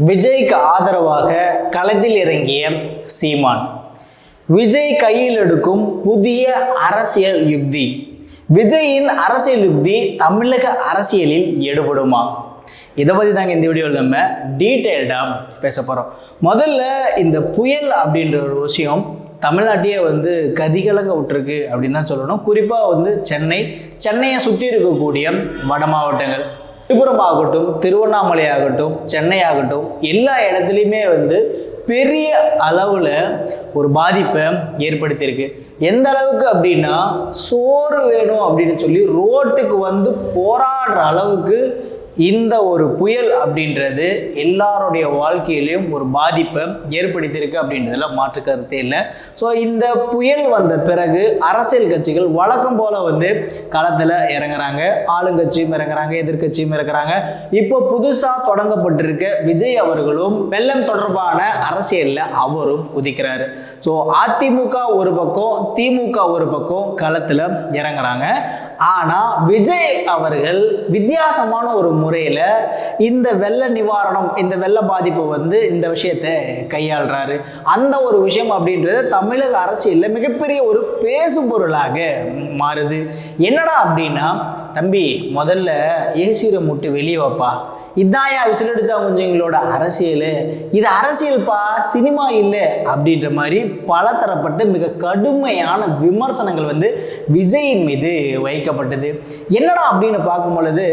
விஜய்க்கு ஆதரவாக களத்தில் இறங்கிய சீமான். விஜய் கையில் எடுக்கும் புதிய அரசியல் யுக்தி. விஜயின் அரசியல் யுக்தி தமிழக அரசியலில் எடுபடுமா? இதை பற்றி தாங்க இந்த வீடியோவில் நம்ம டீட்டெயில்டாக பேச போகிறோம். முதல்ல இந்த புயல் அப்படின்ற ஒரு விஷயம் தமிழ்நாட்டையே கதிகலங்க விட்டுருக்கு அப்படின்னு தான் சொல்லணும். குறிப்பாக சென்னையை சுற்றி இருக்கக்கூடிய வட மாவட்டங்கள், விழுப்புரம் ஆகட்டும், திருவண்ணாமலை ஆகட்டும், சென்னை ஆகட்டும், எல்லா இடத்துலையுமே பெரிய அளவில் ஒரு பாதிப்பை ஏற்படுத்தியிருக்கு. எந்த அளவுக்கு அப்படின்னா, சோறு வேணும் அப்படின்னு சொல்லி ரோட்டுக்கு போராடுற அளவுக்கு இந்த ஒரு புயல் அப்படின்றது எல்லாருடைய வாழ்க்கையிலையும் ஒரு பாதிப்பை ஏற்படுத்தியிருக்கு அப்படின்றதுல மாற்று கருத்தே இல்லை. ஸோ இந்த புயல் வந்த பிறகு அரசியல் கட்சிகள் வழக்கம் போல களத்தில் இறங்குறாங்க. ஆளுங்கட்சியும் இறங்குறாங்க, எதிர்கட்சியும் இறங்குறாங்க. இப்போ புதுசாக தொடங்கப்பட்டிருக்க விஜய் அவர்களும் வெள்ளம் தொடர்பான அரசியலில் அவரும் குதிக்கிறாரு. ஸோ அதிமுக ஒரு பக்கம், திமுக ஒரு பக்கம் களத்தில் இறங்குறாங்க. ஆனால் விஜய் அவர்கள் வித்தியாசமான ஒரு முறையில் இந்த வெள்ள நிவாரணம், இந்த வெள்ள பாதிப்பு இந்த விஷயத்தை கையாளுறாரு. அந்த ஒரு விஷயம் அப்படின்றது தமிழக அரசியலில் மிகப்பெரிய ஒரு பேசும் பொருளாக மாறுது. என்னடா அப்படின்னா, தம்பி முதல்ல ஏசியை முட்டு வெளியே வைப்பா, இதாயா விசிலடிச்சா கொஞ்சங்களோட அரசியல், இது அரசியல்பா, சினிமா இல்லை அப்படின்ற மாதிரி பலதரப்பட்ட மிக கடுமையான விமர்சனங்கள் விஜயின் மீது வைக்கப்பட்டது. என்னடா அப்படின்னு பார்க்கும் பொழுது,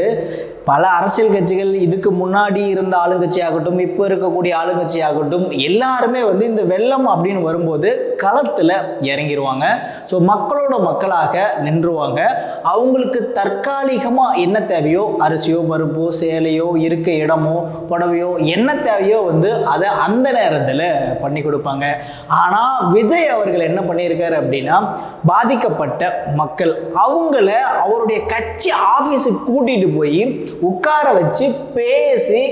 பல அரசியல் கட்சிகள், இதுக்கு முன்னாடி இருந்த ஆளுங்கட்சி ஆகட்டும், இப்போ இருக்கக்கூடிய ஆளுங்கட்சி ஆகட்டும், எல்லாருமே இந்த வெள்ளம் அப்படின்னு வரும்போது களத்தில் இறங்கிடுவாங்க. ஸோ மக்களோட மக்களாக நின்றுவாங்க. அவங்களுக்கு தற்காலிகமாக என்ன தேவையோ, அரிசியோ பருப்போ சேலையோ இருக்க இடமோ புடவையோ என்ன தேவையோ அதை அந்த நேரத்தில் பண்ணி கொடுப்பாங்க. ஆனால் விஜய் அவர்கள் என்ன பண்ணியிருக்காரு அப்படின்னா, பாதிக்கப்பட்ட மக்கள் அவங்கள அவருடைய கட்சி ஆஃபீஸுக்கு கூட்டிகிட்டு போய் உட்கார வச்சு பேசி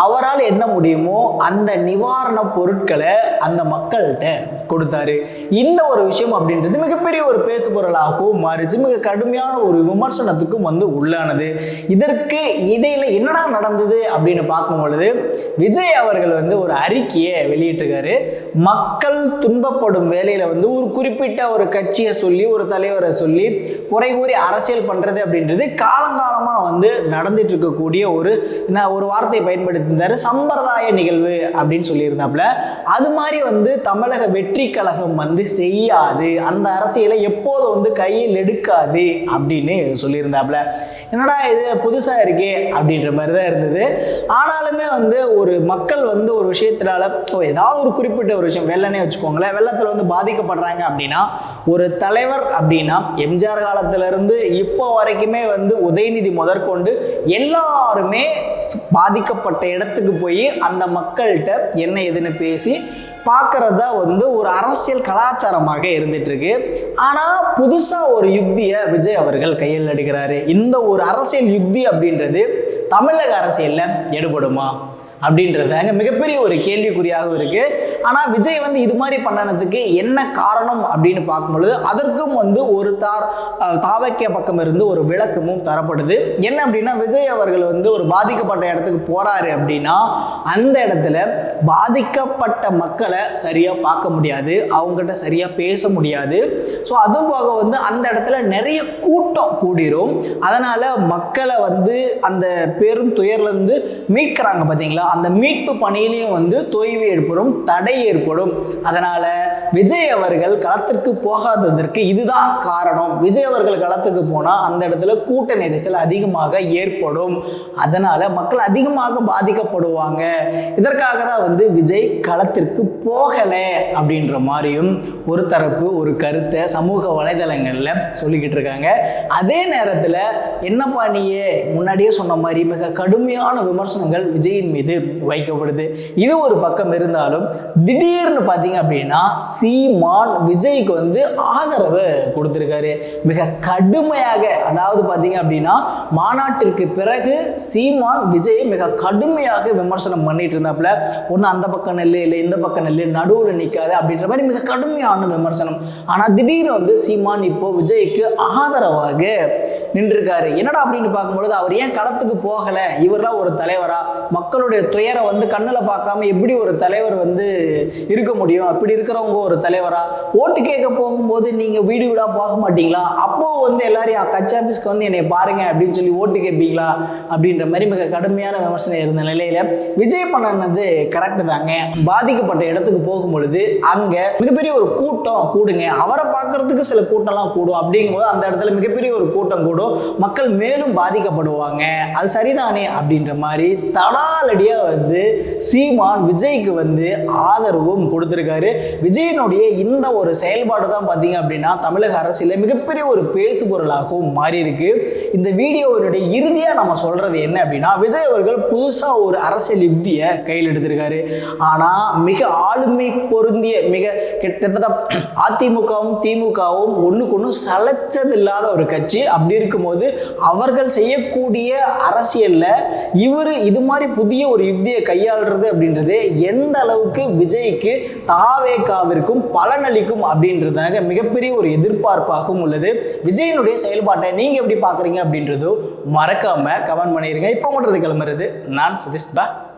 அவரால் என்ன முடியுமோ அந்த நிவாரண பொருட்களை அந்த மக்கள்கிட்ட கொடுத்தாரு. இந்த ஒரு விஷயம் அப்படின்றது மிகப்பெரிய ஒரு பேசு பொருளாகவும் மாறிச்சு. மிக கடுமையான ஒரு விமர்சனத்துக்கும் உள்ளானது. இதற்கு இடையில என்னடா நடந்தது அப்படின்னு பார்க்கும் பொழுது, விஜய் அவர்கள் ஒரு அறிக்கையை வெளியிட்டிருக்காரு. மக்கள் துன்பப்படும் வேலையில ஒரு குறிப்பிட்ட ஒரு கட்சியை சொல்லி, ஒரு தலைவரை சொல்லி குறை கூறி அரசியல் பண்றது அப்படின்றது காலங்காலமா நடந்துட்டு இருக்கக்கூடிய ஒரு வார்த்தையை பயன்படுத்தியிருந்தாரு, சம்பிரதாய நிகழ்வு அப்படின்னு சொல்லியிருந்தாப்புல. அது மாதிரி தமிழக வெற்றி கழகம் செய்யாது, அந்த அரசியலை எப்போது கையில் எடுக்காது அப்படின்னு சொல்லியிருந்தாப்புல. என்னடா இது புதுசா இருக்கே அப்படின்ற மாதிரி தான் இருந்தது. ஆனாலுமே ஒரு மக்கள் ஒரு விஷயத்தினால, ஏதாவது ஒரு குறிப்பிட்ட ஒரு விஷயம், வெள்ளனே வச்சுக்கோங்களேன், வெள்ளத்தில் பாதிக்கப்படுறாங்க அப்படின்னா, ஒரு தலைவர் அப்படின்னா எம்ஜிஆர் காலத்திலிருந்து இப்போ வரைக்குமே உதயநிதி முதற்கொண்டு எல்லாருமே பாதிக்கப்பட்ட இடத்துக்கு போய் அந்த மக்கள்கிட்ட என்ன ஏதுன்னு பேசி பார்க்கறதா ஒரு அரசியல் கலாச்சாரமாக இருந்துட்டு இருக்கு. ஆனால் புதுசாக ஒரு யுக்தியை விஜய் அவர்கள் கையில் எடுக்கிறாரு. இந்த ஒரு அரசியல் யுக்தி அப்படின்றது தமிழக அரசியலில் எடுபடுமா அப்படின்றதாங்க மிகப்பெரிய ஒரு கேள்விக்குறியாகவும் இருக்கு. ஆனால் விஜய் இது மாதிரி பண்ணனதுக்கு என்ன காரணம் அப்படின்னு பார்க்கும்பொழுது, அதற்கும் ஒரு தாவக்கிய பக்கம் இருந்து ஒரு விளக்கமும் தரப்படுது. என்ன அப்படின்னா, விஜய் அவர்கள் ஒரு பாதிக்கப்பட்ட இடத்துக்கு போறாரு அப்படின்னா, அந்த இடத்துல பாதிக்கப்பட்ட மக்களை சரியா பார்க்க முடியாது, அவங்ககிட்ட சரியா பேச முடியாது. ஸோ அதுவும் போக அந்த இடத்துல நிறைய கூட்டம் கூடிரும். அதனால மக்களை அந்த பெரும் துயர்ல இருந்து மீட்கிறாங்க பார்த்தீங்களா, அந்த மீட்பு பணியிலையும் தொய்வு ஏற்படும், தடை ஏற்படும். அதனால விஜய் அவர்கள் களத்திற்கு போகாததற்கு இதுதான் காரணம். விஜய் அவர்கள் களத்துக்கு போனால் அந்த இடத்துல கூட்ட நெரிசல் அதிகமாக ஏற்படும், அதனால மக்கள் அதிகமாக பாதிக்கப்படுவாங்க. இதற்காக தான் விஜய் களத்திற்கு போகலை அப்படின்ற மாதிரியும் ஒரு தரப்பு ஒரு கருத்தை சமூக வலைதளங்களில் சொல்லிக்கிட்டு இருக்காங்க. அதே நேரத்தில் என்னப்பா நீயே முன்னாடியே சொன்ன மாதிரி மிக கடுமையான விமர்சனங்கள் விஜயின் மீது வைக்கப்படுது. இது ஒரு பக்கம் இருந்தாலும், திடீர்னு பார்த்தீங்க அப்படின்னா சீமான் விஜய்க்கு ஆதரவு கொடுத்திருக்காரு மிக கடுமையாக. அதாவது பார்த்தீங்க அப்படின்னா, மாநாட்டிற்கு பிறகு சீமான் விஜய் மிக கடுமையாக விமர்சனம் பண்ணிட்டு இருந்தாப்புல. ஒன்று அந்த பக்கம் நெல்லு, இல்லை இந்த பக்கம் நெல்லு, நடுவில் நிற்காது அப்படின்ற மாதிரி மிக கடுமையான விமர்சனம். ஆனால் திடீர்னு சீமான் இப்போ விஜய்க்கு ஆதரவாக நின்றுருக்காரு. என்னடா அப்படின்னு பார்க்கும்பொழுது, அவர் ஏன் களத்துக்கு போகலை, இவரெல்லாம் ஒரு தலைவரா, மக்களுடைய துயரை வந்து கண்ணில் பார்க்காம எப்படி ஒரு தலைவர் வந்து இருக்க முடியும்? அப்படி இருக்கிறவங்க ஒரு தலைவரா? ஓட்டு கேட்க போகும்போது நீங்கள் வீடு வீடாக போக மாட்டீங்களா? அப்போ வந்து எல்லாரையும் கட்சி ஆஃபீஸ்க்கு வந்து என்னை பாருங்க அப்படின்னு சொல்லி ஓட்டு கேட்பீங்களா? அப்படின்ற மாதிரி மிக கடுமையான விமர்சனம் இருந்த நிலையில விஜய் பண்ணது கரெக்டு தாங்க. பாதிக்கப்பட்ட இடத்துக்கு போகும்பொழுது அங்கே மிகப்பெரிய ஒரு கூட்டம் கூடுங்க. அவரை பார்க்கறதுக்கு சில கூட்டம்லாம் கூடும். அப்படிங்கும்போது அந்த இடத்துல மிகப்பெரிய ஒரு கூட்டம் கூடும், மக்கள் மேலும் பாதிக்கப்படுவாங்க. அது சரிதானே அப்படின்ற மாதிரி தடாலடியா வந்து சீமான் விஜய்க்கு வந்து ஆதரவும் கொடுத்திருக்காரு. விஜயனுடைய இந்த ஒரு செயல்பாடு தான் பார்த்தீங்க அப்படின்னா தமிழக அரசியல மிகப்பெரிய ஒரு பேசு பொருளாகவும் மாறி இருக்கு. இந்த வீடியோவினுடைய இறுதியா நம்ம சொல்றது என்ன அப்படின்னா, விஜய் அவர்கள் புதுசா ஒரு அரசியல் யுக்தியை கையில் எடுத்திருக்காரு. ஆனா மிக ஆளுமை பொருந்திய, மிக கிட்டத்தட்ட அதிமுகவும் திமுகவும் ஒண்ணுக்கு ஒண்ணு சளைச்சது இல்லாத ஒரு கட்சி. அப்படி இருக்கும்போது அவர்கள் செய்யக்கூடிய அரசியல்ல இவர் இது மாதிரி புதிய ஒரு யுக்தியை கையாளுறது அப்படின்றது எந்த அளவுக்கு விஜய்க்கு தாவேகாவிற்கும் பலனளிக்கும் அப்படின்றதாக மிகப்பெரிய ஒரு எதிர்பார்ப்பாகவும் உள்ளது. விஜயனுடைய செயல்பாட்டை நீங்க எப்படி பாக்குறீங்க அப்படின்றதோ மறக்காம கமெண்ட் பண்ணிருங்க. இப்போ மட்டும் கிளம்புறது நான் சதீஷ் பா.